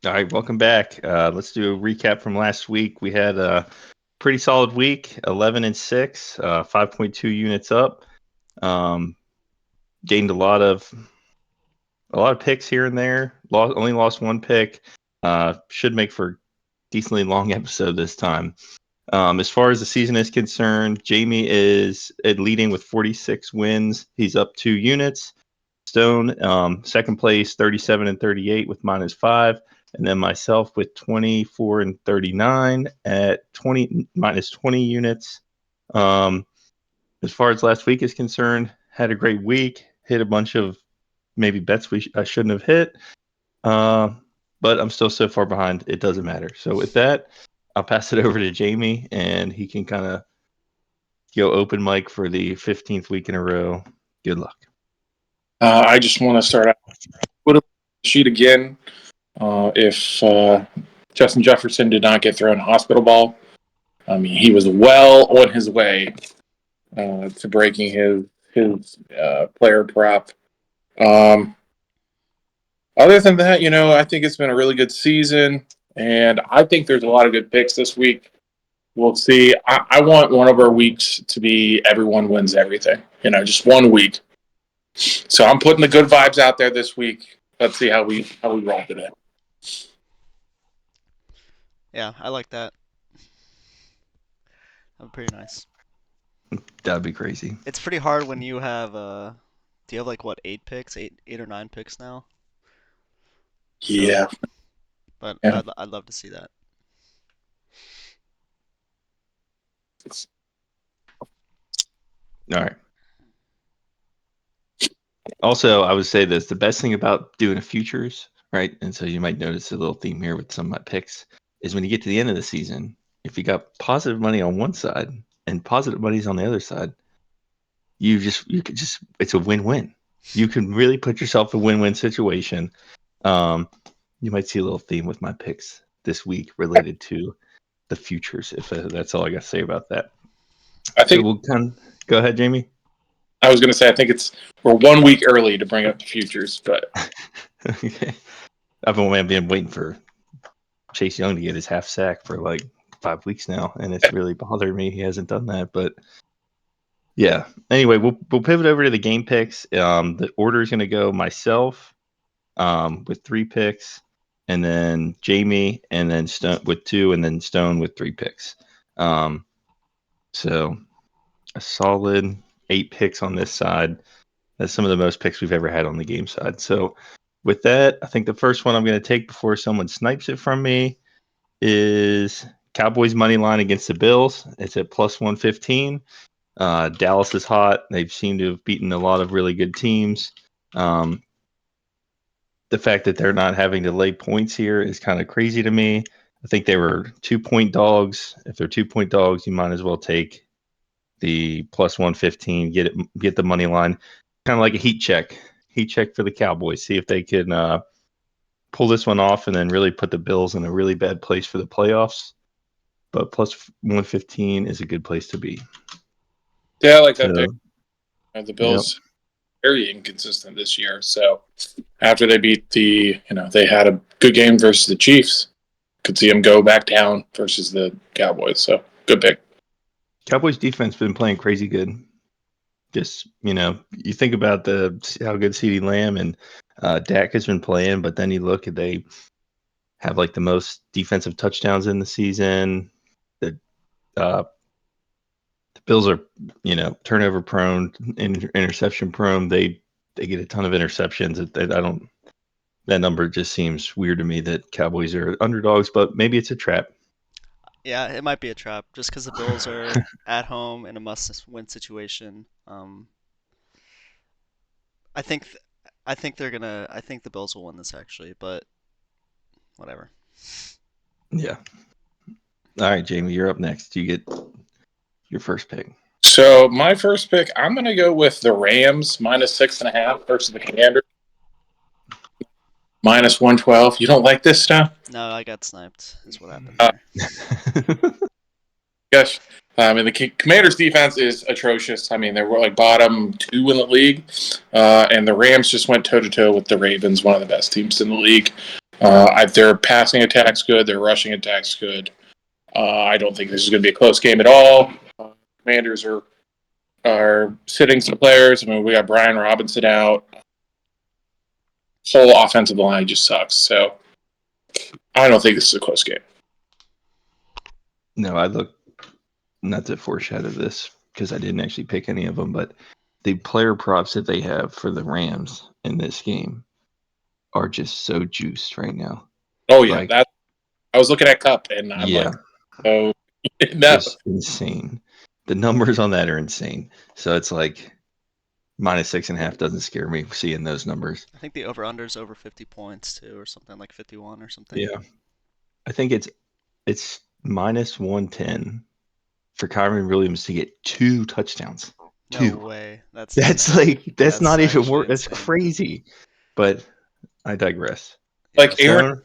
All right, welcome back. Let's do a recap from last week. We had a pretty solid week, 11-6, 5.2 units up. Um, Gained a lot of picks here and there. Only lost one pick. Should make for a decently long episode this time. As far as the season is concerned, Jamie is leading with 46 wins. He's up 2 units. Stone, second place, 37 and 38 with -5. And then myself with 24 and 39 at 20 -20 units. Um, as far as last week is concerned, had a great week. Hit a bunch of maybe bets I shouldn't have hit. Uh, but I'm still so far behind, it doesn't matter. So with that, I'll pass it over to Jamie, and he can kind of go open mic for the 15th week in a row. Good luck. I just want to start out with a sheet again. If Justin Jefferson did not get thrown a hospital ball, I mean, he was well on his way to breaking his player prop. Other than that, I think it's been a really good season, and I think there's a lot of good picks this week. We'll see. I want one of our weeks to be everyone wins everything. Just 1 week. So I'm putting the good vibes out there this week. Let's see how we roll today. Yeah, I like that. That'd be pretty nice. That'd be crazy. It's pretty hard when you have do you have like what, 8 picks, eight or 9 picks now? Yeah. But Yeah. I'd love to see that. All right. Also, I would say this: the best thing about doing a futures, right? And so you might notice a little theme here with some of my picks is when you get to the end of the season, if you got positive money on one side and positive money's on the other side, it's a win-win. You can really put yourself in a win-win situation. You might see a little theme with my picks this week related to the futures. If that's all I got to say about that. I think so we'll go ahead, Jamie. I was going to say I think we're 1 week early to bring up the futures, but Okay. I've been waiting for Chase Young to get his half sack for like 5 weeks now, and it's really bothered me. He hasn't done that, but yeah. Anyway, we'll pivot over to the game picks. The order is going to go myself with 3 picks, and then Jamie, and then Stone with 2, and then Stone with 3 picks. So a solid 8 picks on this side. That's some of the most picks we've ever had on the game side. So with that, I think the first one I'm going to take before someone snipes it from me is Cowboys money line against the Bills. It's at +115. Dallas is hot. They've seemed to have beaten a lot of really good teams. The fact that they're not having to lay points here is kind of crazy to me. I think they were 2-point dogs. If they're 2-point dogs, you might as well take the +115. Get the money line, kind of like a heat check for the Cowboys. See if they can pull this one off and then really put the Bills in a really bad place for the playoffs. But +115 is a good place to be. Yeah, I like that pick. The Bills very inconsistent this year. So after they beat they had a good game versus the Chiefs. Could see them go back down versus the Cowboys. So good pick. Cowboys defense been playing crazy good. Just, you think about how good CeeDee Lamb and Dak has been playing, but then you look at they have like the most defensive touchdowns in the season. The Bills are, turnover prone, interception prone. They get a ton of interceptions. That number just seems weird to me that Cowboys are underdogs, but maybe it's a trap. Yeah, it might be a trap just because the Bills are at home in a must-win situation. I think the Bills will win this actually, but whatever. Yeah. All right, Jamie, you're up next. You get your first pick. So my first pick, I'm going to go with the Rams -6.5 versus the Commanders -112. You don't like this stuff? No, I got sniped. Is what happened there. Gosh, and the Commanders' defense is atrocious. I mean, they were like bottom 2 in the league, and the Rams just went toe-to-toe with the Ravens, one of the best teams in the league. Their passing attack's good. Their rushing attack's good. I don't think this is going to be a close game at all. Commanders are sitting some players. I mean, we got Brian Robinson out. Whole offensive line just sucks. So I don't think this is a close game. No, I look not to foreshadow this because I didn't actually pick any of them, but the player props that they have for the Rams in this game are just so juiced right now. Oh yeah, I was looking at Cup and I'm like, oh, no. Just insane. The numbers on that are insane. So it's like -6.5 doesn't scare me seeing those numbers. I think the over/under is over 50 points too, or something like 51 or something. Yeah, I think it's -110 for Kyron Williams to get 2 touchdowns. No way. That's not even worth. That's insane. crazy. But I digress. Like Aaron,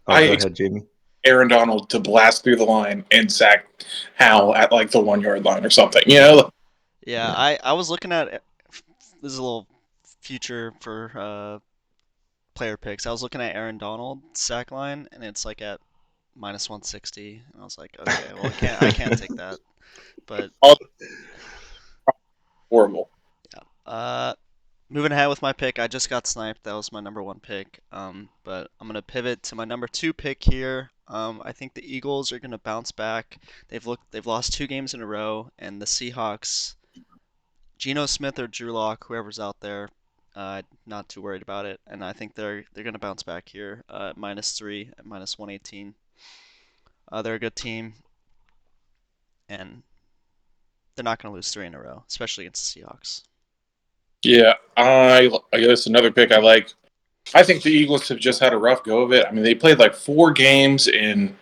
go ahead, Jamie. Aaron Donald to blast through the line and sack Howell at like the 1 yard line or something. You know? Yeah. I was looking at this is a little future for player picks. I was looking at Aaron Donald sack line, and it's like at -160, and I was like, okay, well, I can't take that. But horrible. Yeah. Moving ahead with my pick, I just got sniped. That was my number 1 pick. But I'm gonna pivot to my number 2 pick here. I think the Eagles are gonna bounce back. They've lost 2 games in a row, and the Seahawks, Geno Smith or Drew Lock, whoever's out there, not too worried about it. And I think they're gonna bounce back here at -3 at -118. They're a good team, and they're not gonna lose 3 in a row, especially against the Seahawks. Yeah, I guess another pick I like. I think the Eagles have just had a rough go of it. I mean, they played like 4 games in,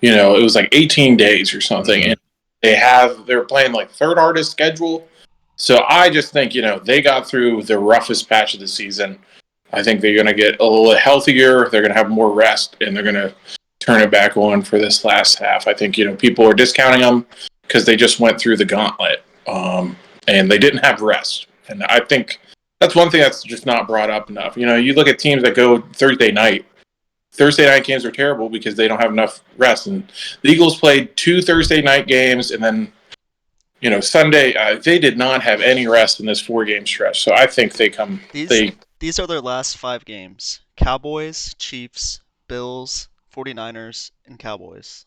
it was like 18 days or something, and they're playing like third hardest schedule. So I just think they got through the roughest patch of the season. I think they're going to get a little healthier. They're going to have more rest, and they're going to turn it back on for this last half. I think people are discounting them because they just went through the gauntlet, and they didn't have rest. And I think that's one thing that's just not brought up enough. You look at teams that go Thursday night. Thursday night games are terrible because they don't have enough rest. And the Eagles played 2 Thursday night games, and then, Sunday, they did not have any rest in this 4-game stretch. So I think These are their last 5 games. Cowboys, Chiefs, Bills, 49ers, and Cowboys.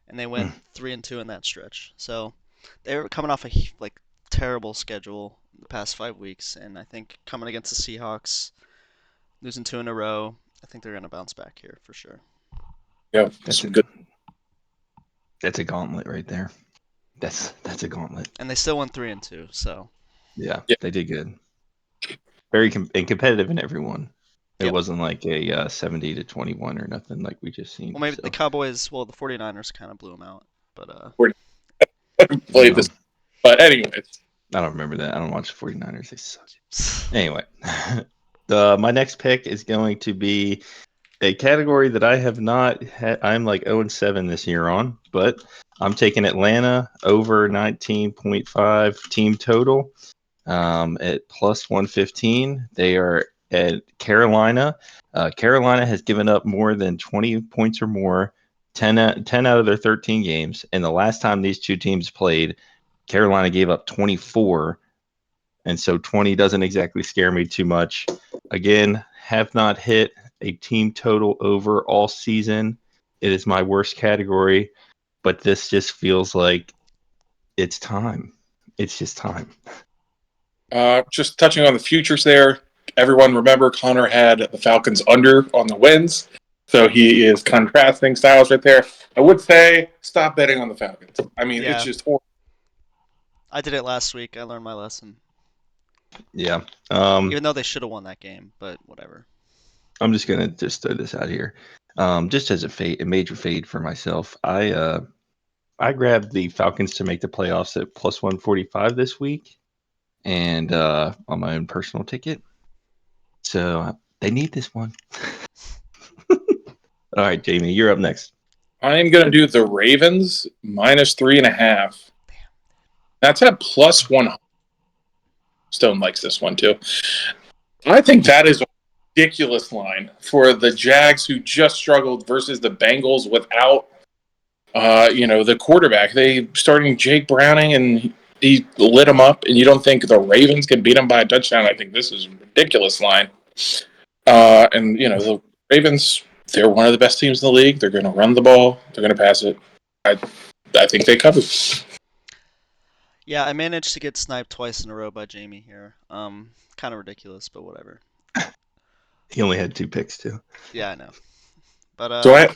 And they went 3-2 in that stretch. So they were coming off a terrible schedule the past 5 weeks, and I think coming against the Seahawks, losing 2 in a row, I think they're going to bounce back here for sure. Yeah, good. That's a gauntlet right there. That's a gauntlet. And they still won 3-2, so yeah. They did good. Very competitive in everyone. It wasn't like a 70-21 or nothing like we just seen. Well, maybe the Cowboys. Well, the 49ers kind of blew them out, but played this. But anyways. I don't remember that. I don't watch the 49ers. They suck. Anyway, my next pick is going to be a category that I have not had. I'm like 0-7 this year on, but I'm taking Atlanta over 19.5 team total at +115. They are at Carolina. Carolina has given up more than 20 points or more 10 out of their 13 games. And the last time these two teams played, Carolina gave up 24, and so 20 doesn't exactly scare me too much. Again, have not hit a team total over all season. It is my worst category, but this just feels like it's time. It's just time. Just touching on the futures there, everyone remember Connor had the Falcons under on the wins, so he is contrasting styles right there. I would say stop betting on the Falcons. I mean, it's just horrible. I did it last week. I learned my lesson. Yeah. Even though they should have won that game, but whatever. I'm just gonna throw this out here. Just as a major fade for myself, I grabbed the Falcons to make the playoffs at +145 this week, and on my own personal ticket. So they need this one. All right, Jamie, you're up next. I'm gonna do the Ravens -3.5. That's at +100. Stone likes this one too. I think that is ridiculous line for the Jags, who just struggled, versus the Bengals without, the quarterback. They starting Jake Browning, and he lit them up. And you don't think the Ravens can beat them by a touchdown? I think this is a ridiculous line. The Ravens, they're one of the best teams in the league. They're going to run the ball. They're going to pass it. I think they covered. Yeah, I managed to get sniped twice in a row by Jamie here. Kind of ridiculous, but whatever. He only had 2 picks too. Yeah, I know. But So I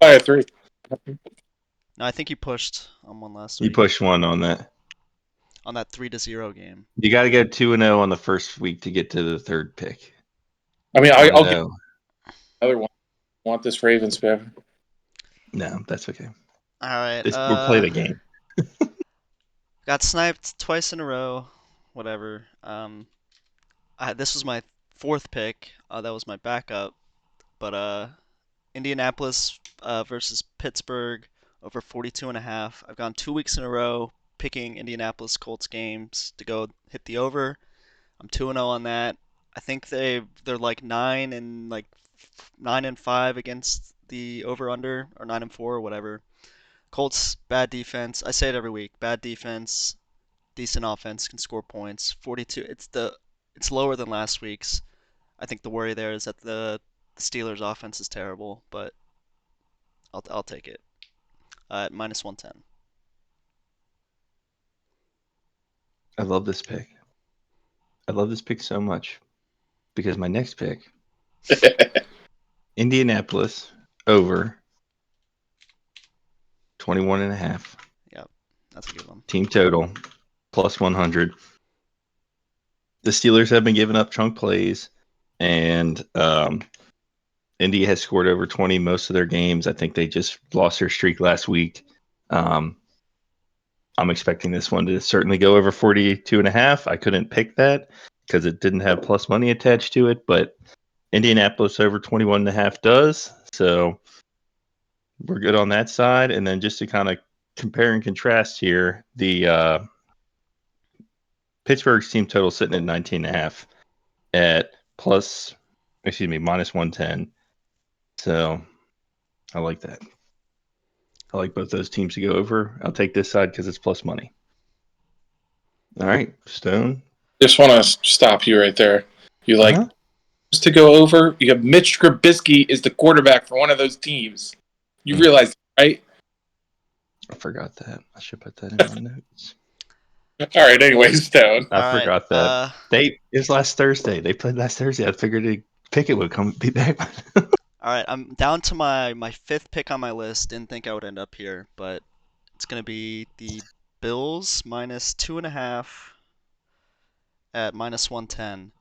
had 3. no, I think you pushed on one last You week pushed one on that. on that 3-0 game. You got to get 2-0 on the first week to get to the third pick. I mean, I'll get 1-0. another one. I want this Ravens pick. No, that's okay. All right. We'll play the game. Got sniped twice in a row. Whatever. This was my 4th pick. That was my backup. But Indianapolis versus Pittsburgh over 42.5. I've gone 2 weeks in a row picking Indianapolis Colts games to go hit the over. I'm 2-0 on that. I think they're like 9-5 against the over under, or 9-4 or whatever. Colts bad defense. I say it every week. Bad defense, decent offense, can score points. 42. It's lower than last week's. I think the worry there is that the Steelers' offense is terrible, but I'll take it at -110. I love this pick. I love this pick so much because my next pick, Indianapolis over 21.5. Yep, that's a good one. Team total +100. The Steelers have been giving up chunk plays, and Indy has scored over 20 most of their games. I think they just lost their streak last week. I'm expecting this one to certainly go over 42.5. I couldn't pick that because it didn't have plus money attached to it, but Indianapolis over 21.5 does. So we're good on that side. And then just to kind of compare and contrast here, the Pittsburgh's team total sitting at 19.5 at -110. So I like that. I like both those teams to go over. I'll take this side because it's plus money. All right, Stone. Just want to stop you right there. You like just to go over? You have Mitch Trubisky is the quarterback for one of those teams. You realize, right? I forgot that. I should put that in my notes. All right. Anyways, Stone. I forgot that. It was last Thursday. They played last Thursday. I figured Pickett would be back. All right, I'm down to my 5th pick on my list. Didn't think I would end up here, but it's going to be the Bills -2.5 at -110.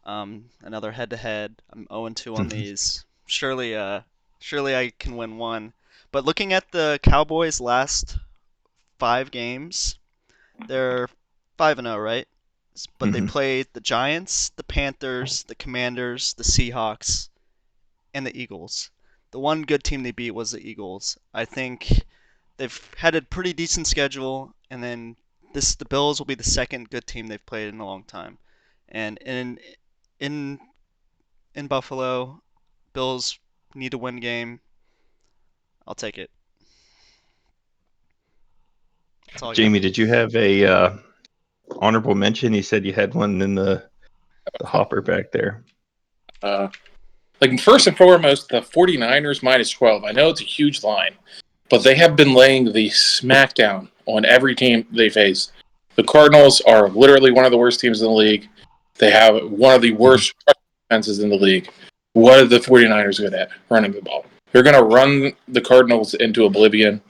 Another head-to-head. I'm 0-2 on these. Surely I can win one. But looking at the Cowboys' last 5 games, they're 5-0, right? But they played the Giants, the Panthers, the Commanders, the Seahawks, and the Eagles. The one good team they beat was the Eagles. I think they've had a pretty decent schedule, and then the Bills will be the second good team they've played in a long time. And in Buffalo, Bills need to win game. I'll take it. Jamie, did you have a honorable mention? You said you had one in the hopper back there. First and foremost, the 49ers -12. I know it's a huge line, but they have been laying the smackdown on every team they face. The Cardinals are literally one of the worst teams in the league. They have one of the worst defenses in the league. What are the 49ers good at? Running the ball. They're going to run the Cardinals into oblivion.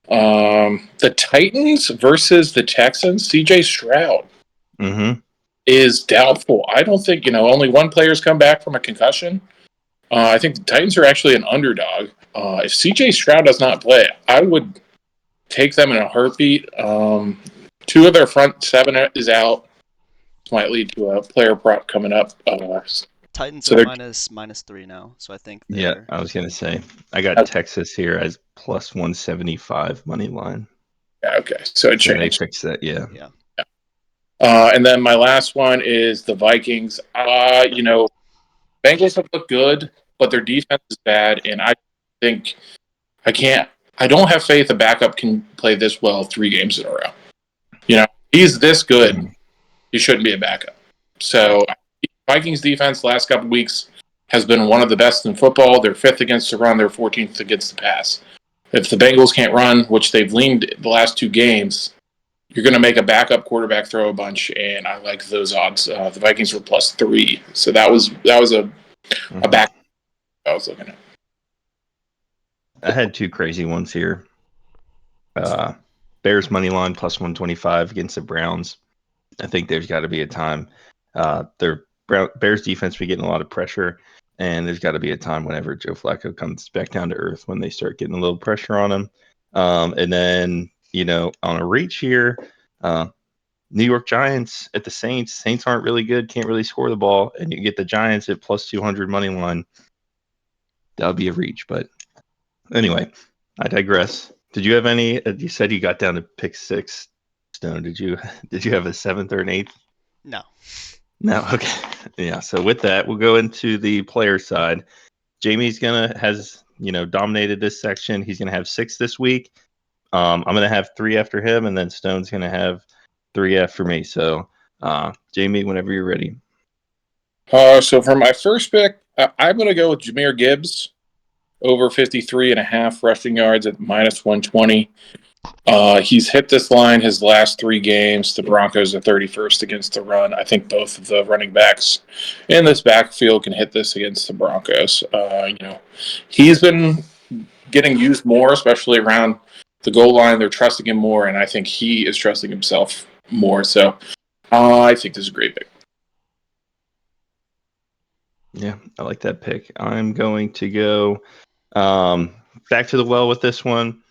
The Titans versus the Texans, CJ Stroud is doubtful. I don't think, only one player's come back from a concussion. I think the Titans are actually an underdog. If CJ Stroud does not play, I would take them in a heartbeat. 2 of their front 7 is out. This might lead to a player prop coming up. Titans are -3 now, so I think Yeah, I was going to say. I got Texas here as +175 money line. Yeah, okay. So it changed. They fixed that, yeah. And then my last one is the Vikings. Bengals have looked good, but their defense is bad, and I think I can't. I don't have faith a backup can play this well 3 games in a row. He's this good. He shouldn't be a backup. So Vikings defense last couple weeks has been one of the best in football. They're 5th against the run. They're 14th against the pass. If the Bengals can't run, which they've leaned the last 2 games, you're going to make a backup quarterback throw a bunch, and I like those odds. The Vikings were +3, so that was a back I was looking at. I had 2 crazy ones here. Bears money line +125 against the Browns. I think there's got to be a time. Their Bears defense be getting a lot of pressure, and there's got to be a time whenever Joe Flacco comes back down to earth when they start getting a little pressure on him. And then, on a reach here, New York Giants at the Saints. Saints aren't really good, can't really score the ball, and you get the Giants at +200 money line. That would be a reach, but anyway, I digress. Did you have any? You said you got down to pick 6. Stone, did you have a 7th or an 8th? No. No, okay. Yeah, so with that, we'll go into the player side. Jamie's has dominated this section. He's gonna have 6 this week. I'm gonna have 3 after him, and then Stone's gonna have 3 after me. So, Jamie, whenever you're ready. So for my first pick, I'm going to go with Jahmyr Gibbs over 53.5 rushing yards at -120. He's hit this line his last 3 games. The Broncos are 31st against the run. I think both of the running backs in this backfield can hit this against the Broncos. He's been getting used more, especially around the goal line. They're trusting him more, and I think he is trusting himself more. So I think this is a great pick. Yeah, I like that pick. I'm going to go back to the well with this one.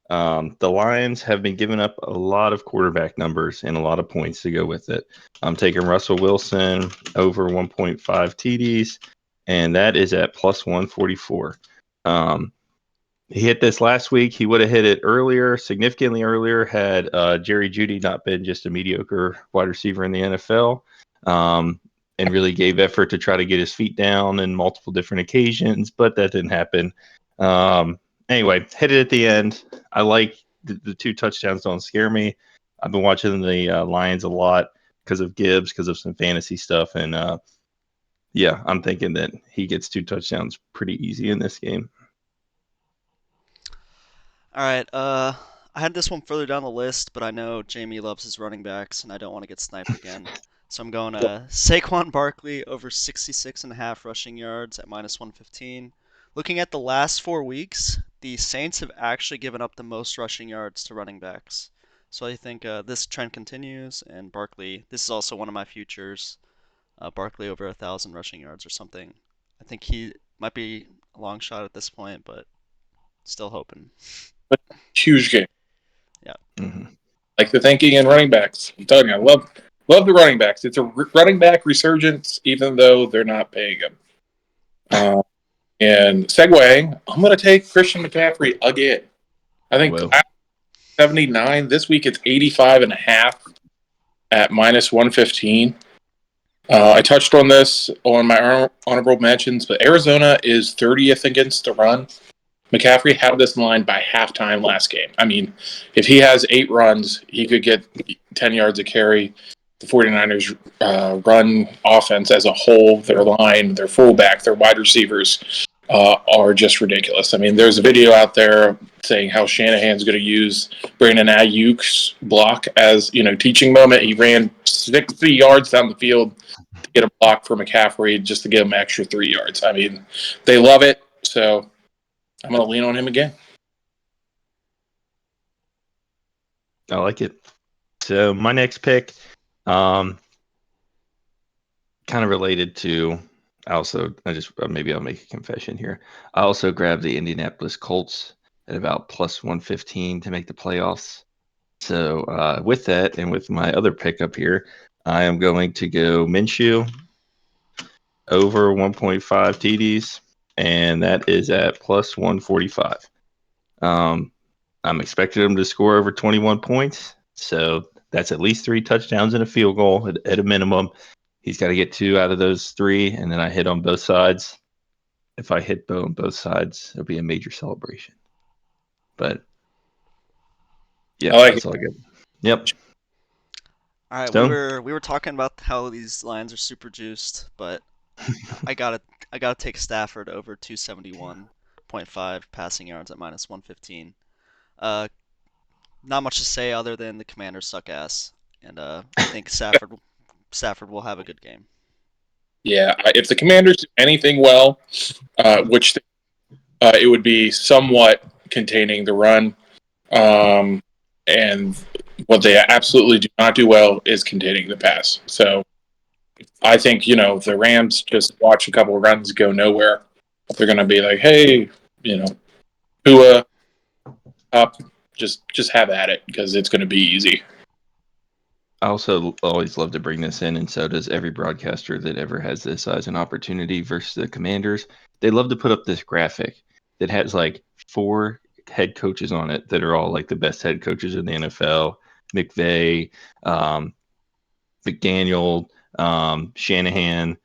The Lions have been giving up a lot of quarterback numbers and a lot of points to go with it. I'm taking Russell Wilson over 1.5 TDs, and that is at +144. He hit this last week. He would have hit it earlier, significantly earlier, had Jerry Jeudy not been just a mediocre wide receiver in the NFL. And really gave effort to try to get his feet down in multiple different occasions, but that didn't happen. Anyway, hit it at the end. I like the 2 touchdowns don't scare me. I've been watching the Lions a lot because of Gibbs, because of some fantasy stuff. And, I'm thinking that he gets 2 touchdowns pretty easy in this game. All right. I had this one further down the list, but I know Jamie loves his running backs, and I don't want to get sniped again. So I'm going Saquon Barkley over 66.5 rushing yards at -115. Looking at the last 4 weeks, the Saints have actually given up the most rushing yards to running backs. So I think this trend continues, and Barkley, this is also one of my futures. Barkley over 1,000 rushing yards or something. I think he might be a long shot at this point, but still hoping. Huge game. Yeah. Mm-hmm. Like the thinking in running backs. I'm telling you, I love the running backs. It's a running back resurgence, even though they're not paying him. And segueing, I'm going to take Christian McCaffrey again. I think 79. This week it's 85.5 at -115. I touched on this on my honorable mentions, but Arizona is 30th against the run. McCaffrey had this line by halftime last game. I mean, if he has 8 runs, he could get 10 yards a carry. The 49ers run offense as a whole, their line, their fullback, their wide receivers are just ridiculous. I mean, there's a video out there saying how Shanahan's going to use Brandon Ayuk's block as, teaching moment. He ran 60 yards down the field to get a block for McCaffrey just to give him extra 3 yards. I mean, they love it. So I'm going to lean on him again. I like it. So my next pick, kind of related to, maybe I'll make a confession here. I also grabbed the Indianapolis Colts at about +115 to make the playoffs. So with that, and with my other pick up here, I am going to go Minshew over 1.5 TDs, and that is at +145. I'm expecting him to score over 21 points, so that's at least 3 touchdowns and a field goal at a minimum. He's got to get 2 out of those 3, and then I hit on both sides. If I hit Bo on both sides, it'll be a major celebration. But yeah, that's all good. Yep. All right, Stone? we were talking about how these lines are super juiced, but I gotta take Stafford over 271.5 passing yards at -115. Uh, Not much to say other than the Commanders suck ass, and I think Stafford will have a good game. Yeah, if the Commanders do anything well, which it would be somewhat containing the run, and what they absolutely do not do well is containing the pass. So I think the Rams just watch a couple of runs go nowhere. They're going to be like, hey, Tua up, just have at it because it's going to be easy. I also always love to bring this in, and so does every broadcaster that ever has this as an opportunity versus the Commanders. They love to put up this graphic that has like 4 head coaches on it that are all like the best head coaches in the NFL. McVay, McDaniel, Shanahan,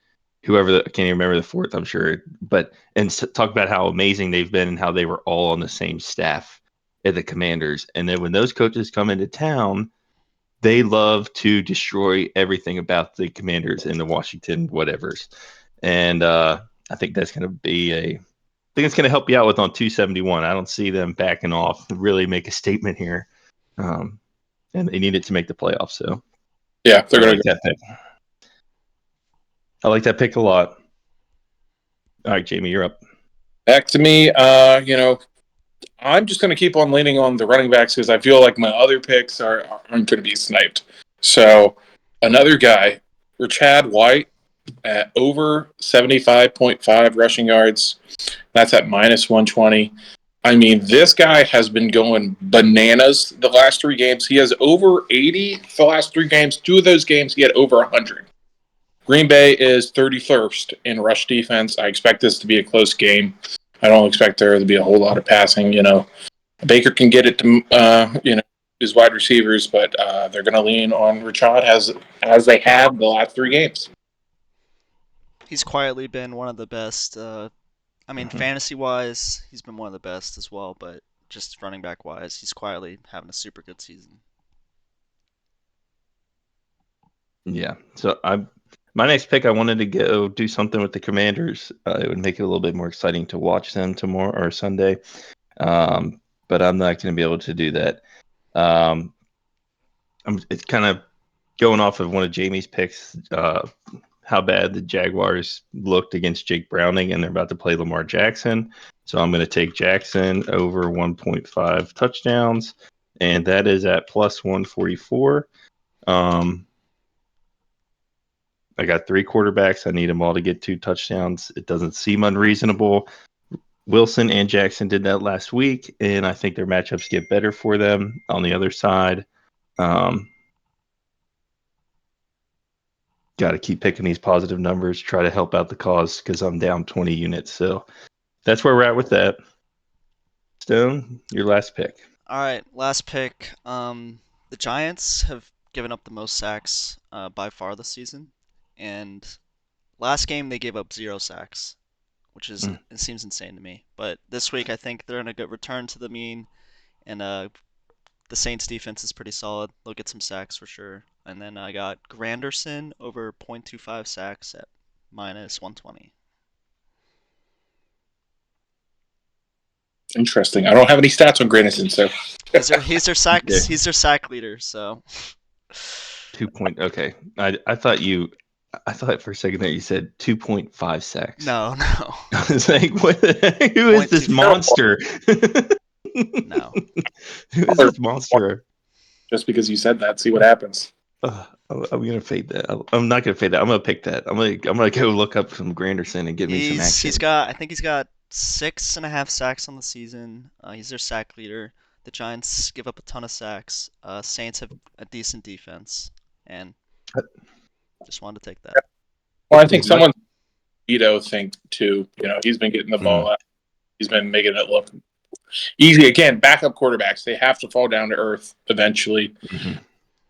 whoever. I can't even remember the 4th, I'm sure. And talk about how amazing they've been and how they were all on the same staff at the Commanders. And then when those coaches come into town, they love to destroy everything about the Commanders and the Washington whatevers. And I think that's going to be I think it's going to help you out with on 271. I don't see them backing off, really make a statement here. And they need it to make the playoffs. So yeah, they're going to that pick. I like that pick a lot. All right, Jamie, you're up. Back to me. I'm just going to keep on leaning on the running backs because I feel like my other picks aren't going to be sniped. So another guy, Rachaad White, at over 75.5 rushing yards. That's at -120. I mean, this guy has been going bananas the last 3 games. He has over 80 the last 3 games. 2 of those games, he had over 100. Green Bay is 31st in rush defense. I expect this to be a close game. I don't expect there to be a whole lot of passing. Baker can get it to his wide receivers, but they're going to lean on Rachaad as they have the last 3 games. He's quietly been one of the best. Fantasy wise, he's been one of the best as well, but just running back wise, he's quietly having a super good season. Yeah. So my next pick, I wanted to go do something with the Commanders. It would make it a little bit more exciting to watch them tomorrow or Sunday. But I'm not going to be able to do that. It's kind of going off of one of Jamie's picks, how bad the Jaguars looked against Jake Browning, and they're about to play Lamar Jackson. So I'm going to take Jackson over 1.5 touchdowns, and that is at +144. I got 3 quarterbacks. I need them all to get 2 touchdowns. It doesn't seem unreasonable. Wilson and Jackson did that last week, and I think their matchups get better for them on the other side. Got to keep picking these positive numbers, try to help out the cause because I'm down 20 units. So that's where we're at with that. Stone, your last pick. All right, last pick. The Giants have given up the most sacks by far this season, and last game they gave up 0 sacks, which is it seems insane to me. But this week I think they're in a good return to the mean, and the Saints defense is pretty solid. They'll get some sacks for sure. And then I got Granderson over 0.25 sacks at -120. Interesting. I don't have any stats on Granderson, so He's their sack leader. So 2 point. Okay, I thought for a second that you said 2.5 sacks. No. I was like, what? Who is this monster? No. Who is this monster? Just because you said that, see what happens. I'm gonna fade that. I'm not gonna fade that. I'm gonna pick that. I'm gonna go look up some Granderson and get me some action. I think he's got 6.5 sacks on the season. He's their sack leader. The Giants give up a ton of sacks. Saints have a decent defense, and just wanted to take that. Well, I think someone think too. He's been getting the ball out. He's been making it look easy. Again, backup quarterbacks, they have to fall down to earth eventually.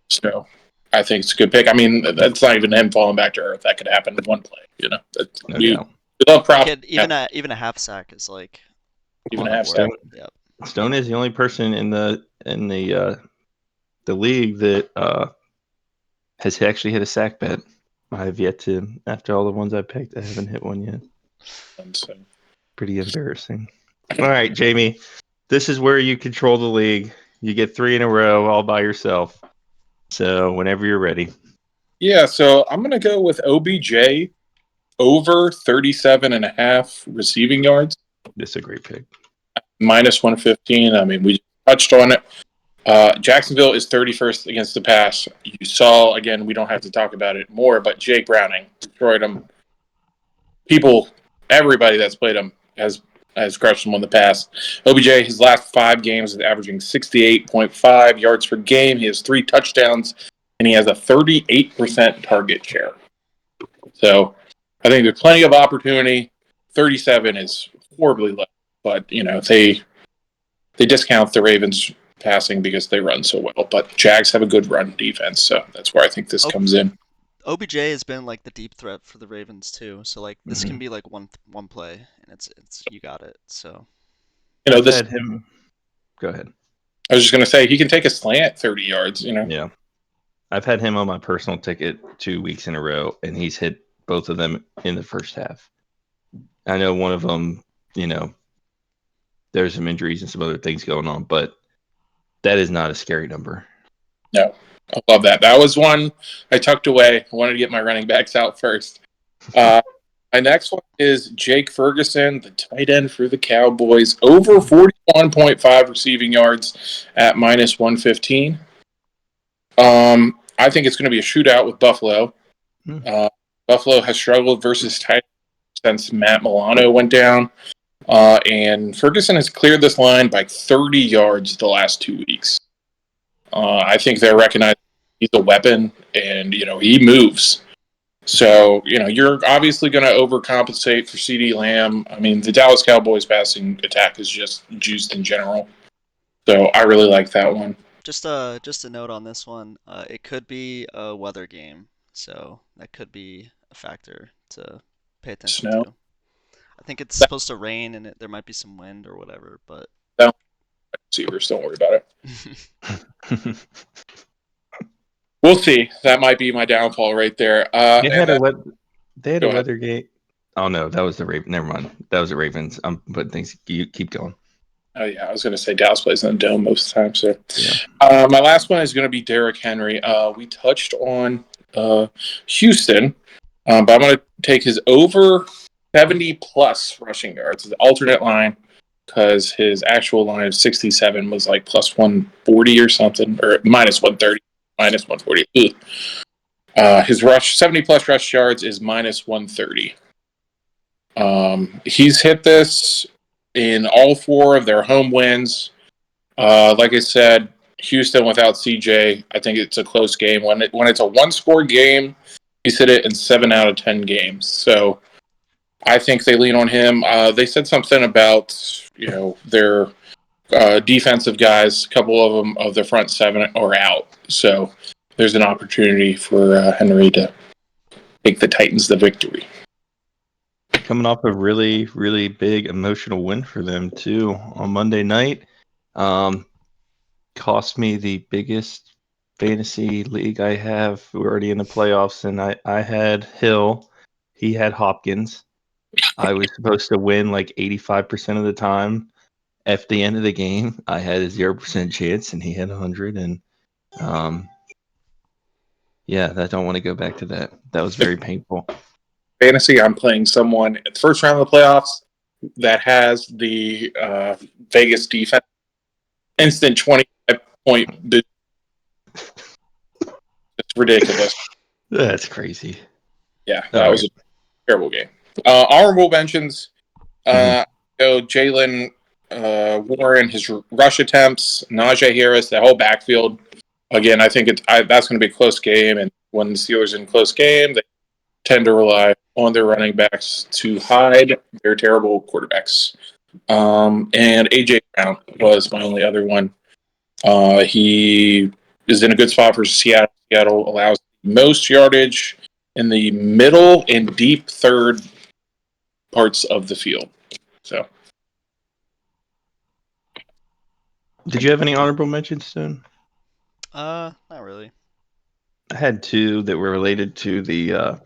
So I think it's a good pick. I mean, that's not even him falling back to earth. That could happen in one play. No We doubt. love props. Even a half sack is like Even on a half board. sack. Yep. Stone is the only person in the league that has actually hit a sack bet. I have yet to. After all the ones I picked, I haven't hit one yet. So, Pretty embarrassing. All right, Jamie. This is where you control the league. You get 3 in a row all by yourself. So whenever you're ready. yeah, so I'm going to go with OBJ over 37.5 receiving yards, This is a great pick. minus 115. I mean, we touched on it. Jacksonville is 31st against the pass. You saw, again, we don't have to talk about it more, but Jake Browning destroyed him. Everybody that's played him has crushed him on the pass. OBJ, his last 5 games is averaging 68.5 yards per game. He has 3 touchdowns, and he has a 38% target share. So I think there's plenty of opportunity. 37 is horribly low, but they discount the Ravens passing because they run so well. But Jags have a good run defense, so that's where I think this comes in. OBJ has been like the deep threat for the Ravens too, so like this can be like one play, and it's you got it. So this. Had him. Go ahead. I was just gonna say he can take a slant 30 yards. Yeah, I've had him on my personal ticket 2 weeks in a row, and he's hit both of them in the first half. I know one of them, there's some injuries and some other things going on, but that is not a scary number. No, I love that. That was one I tucked away. I wanted to get my running backs out first. My next one is Jake Ferguson, the tight end for the Cowboys, over 41.5 receiving yards at minus 115. I think it's going to be a shootout with Buffalo. Buffalo has struggled versus tight since Matt Milano went down. And Ferguson has cleared this line by 30 yards the last 2 weeks. I think they're recognizing he's a weapon, and he moves. So you're obviously going to overcompensate for CeeDee Lamb. I mean, the Dallas Cowboys passing attack is just juiced in general. So I really like that one. just a note on this one. It could be a weather game, so that could be a factor to pay attention Snow. to. I think it's supposed to rain and there might be some wind or whatever, but Receivers, don't worry about it. We'll see. That might be my downfall right there. They had a weather game. Oh no, that was the Ravens. Never mind. That was the Ravens. I'm putting things. You keep going. Oh yeah, I was going to say Dallas plays in the dome most of the time. So, yeah. My last one is going to be Derrick Henry. We touched on Houston, but I'm going to take his over 70 plus rushing yards, the alternate line, because his actual line of 67 was like plus 140 or something, or minus 130, minus 140. His 70 plus rush yards is minus 130. He's hit this in all 4 of their home wins. Like I said, Houston without CJ, I think it's a close game. When it's a 1-score game, he's hit it in 7 out of 10 games. So I think they lean on him. They said something about their defensive guys. A couple of them of the front 7 are out. So there's an opportunity for Henry to take the Titans the victory. Coming off a really, really big emotional win for them too on Monday night. Cost me the biggest fantasy league I have. We're already in the playoffs, and I had Hill. He had Hopkins. I was supposed to win like 85% of the time. At the end of the game, I had a 0% chance, and he had 100. And yeah, I don't want to go back to that. That was very painful. Fantasy, I'm playing someone at the first round of the playoffs that has the Vegas defense. Instant 25-point. It's ridiculous. That's crazy. Yeah, that was a terrible game. Honorable mentions. Jalen Warren, his rush attempts, Najee Harris, the whole backfield. Again, I think that's going to be a close game, and when the Steelers are in a close game, they tend to rely on their running backs to hide their terrible quarterbacks. And A.J. Brown was my only other one. He is in a good spot for Seattle. Seattle allows most yardage in the middle and deep third parts of the field. So Did you have any honorable mentions, Stone? Not really. I had two that were related to the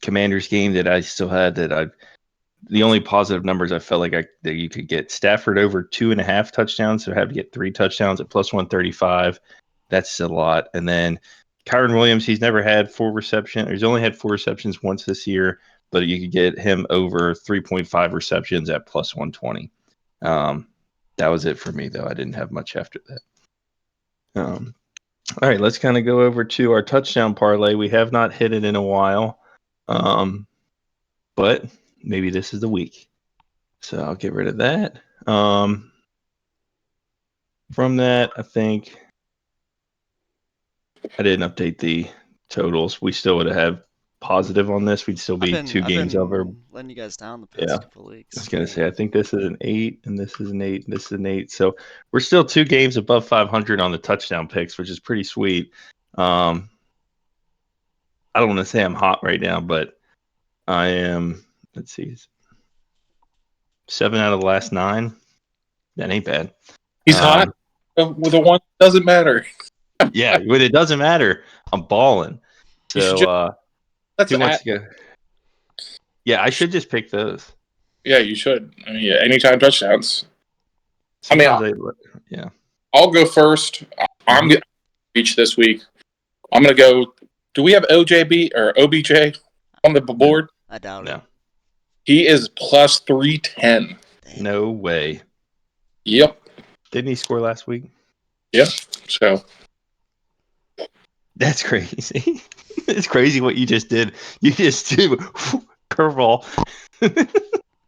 Commanders game that I still had the only positive numbers I felt like that you could get Stafford over 2.5 touchdowns, so I have to get 3 touchdowns at plus 135. That's a lot. And then Kyron Williams, he's never had 4 receptions. He's only had 4 receptions once this year, but you could get him over 3.5 receptions at plus 120. That was it for me, though. I didn't have much after that. All right, let's kind of go over to our touchdown parlay. We have not hit it in a while, but maybe this is the week. So I'll get rid of that. From that, I think I didn't update the totals. We still would have positive on this. We'd still be 2 games over. Letting you guys down the Yeah. past couple of I weeks. was going to say, I think this is an 8, and this is an 8, and this is an 8. So we're still 2 games above 500 on the touchdown picks, which is pretty sweet. I don't want to say I'm hot right now, but I am, let's see, 7 out of the last 9. That ain't bad. he's hot with a one. Doesn't matter. Yeah, but it doesn't matter. I'm balling. So That's who wants to go? Yeah, I should just pick those. Yeah, you should. I mean, anytime touchdowns. Yeah. I'll go first. I'm going to reach this week. I'm going to go. Do we have OJB or OBJ on the board? I doubt it. No. He is plus 310. Damn. No way. Yep. Didn't he score last week? Yep. So that's crazy. It's crazy what you just did. You just did curveball. I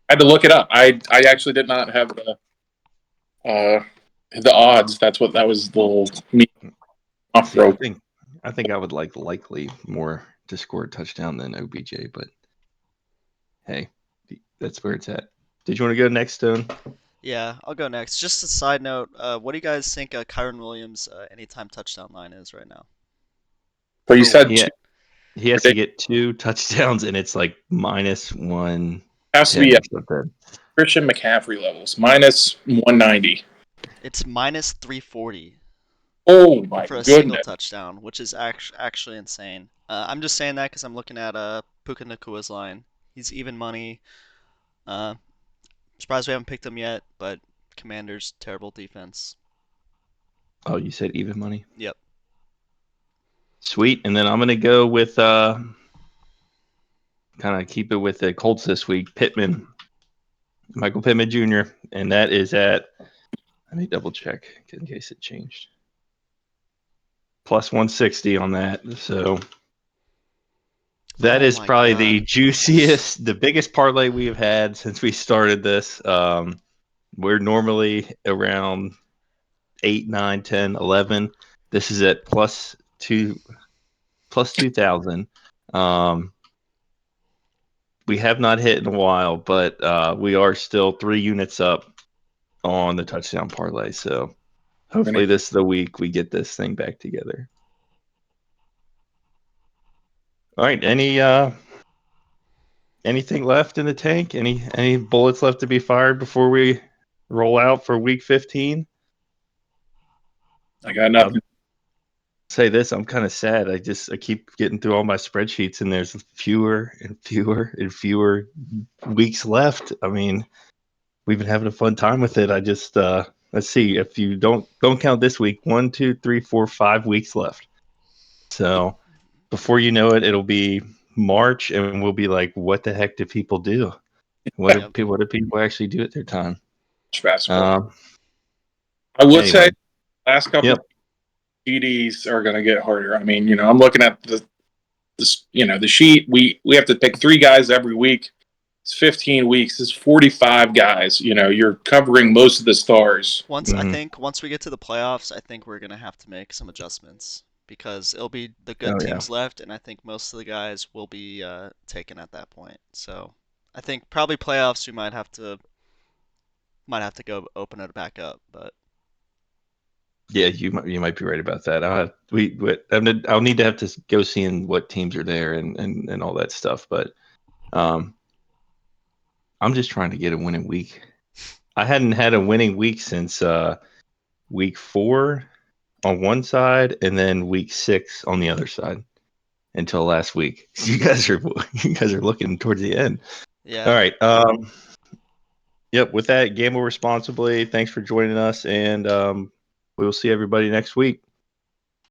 had to look it up. I actually did not have the odds. That was the little off rope. I think I would like likely more to score a touchdown than OBJ, but hey, that's where it's at. Did you want to go next, Stone? Yeah, I'll go next. Just a side note, what do you guys think Kyron Williams' anytime touchdown line is right now? So you said he has to get 2 touchdowns, and it's like -1. Has to be Christian McCaffrey levels, minus 190. It's minus 340. Oh my for a goodness. Single touchdown, which is actually insane. I'm just saying that because I'm looking at Puka Nakua's line. He's even money. Surprised we haven't picked him yet, but Commanders terrible defense. Oh, you said even money? Yep. Sweet. And then I'm gonna go with kind of keep it with the Colts this week. Michael Pittman Jr. And that is at, let me double check in case it changed. Plus 160 on that. So that is probably the juiciest, the biggest parlay we have had since we started this. We're normally around 8, 9, 10, 11. This is at plus 2,000. We have not hit in a while, but we are still 3 units up on the touchdown parlay. So hopefully this is the week we get this thing back together. All right. Anything left in the tank? Any bullets left to be fired before we roll out for week 15? I got nothing. Say this, I'm kind of sad. I keep getting through all my spreadsheets, and there's fewer and fewer and fewer weeks left. I mean, we've been having a fun time with it. I just let's see, if you don't count this week, 1, 2, 3, 4, 5 weeks left. So before you know it, it'll be March, and we'll be like, what the heck do people do? What do people actually do at their time? I would say last couple TDs are going to get harder. I mean, I'm looking at the sheet. We have to pick 3 guys every week. It's 15 weeks. It's 45 guys. You're covering most of the stars. I think once we get to the playoffs, I think we're going to have to make some adjustments because it'll be the good teams left, and I think most of the guys will be taken at that point. So I think probably playoffs we might have to go open it back up, but Yeah, you might be right about that. I'll need to have to go seeing what teams are there and all that stuff. But um, I'm just trying to get a winning week. I hadn't had a winning week since week 4 on one side, and then week 6 on the other side until last week. You guys are looking towards the end. All Yeah. right. Yep. With that, gamble responsibly. Thanks for joining us, and we will see everybody next week.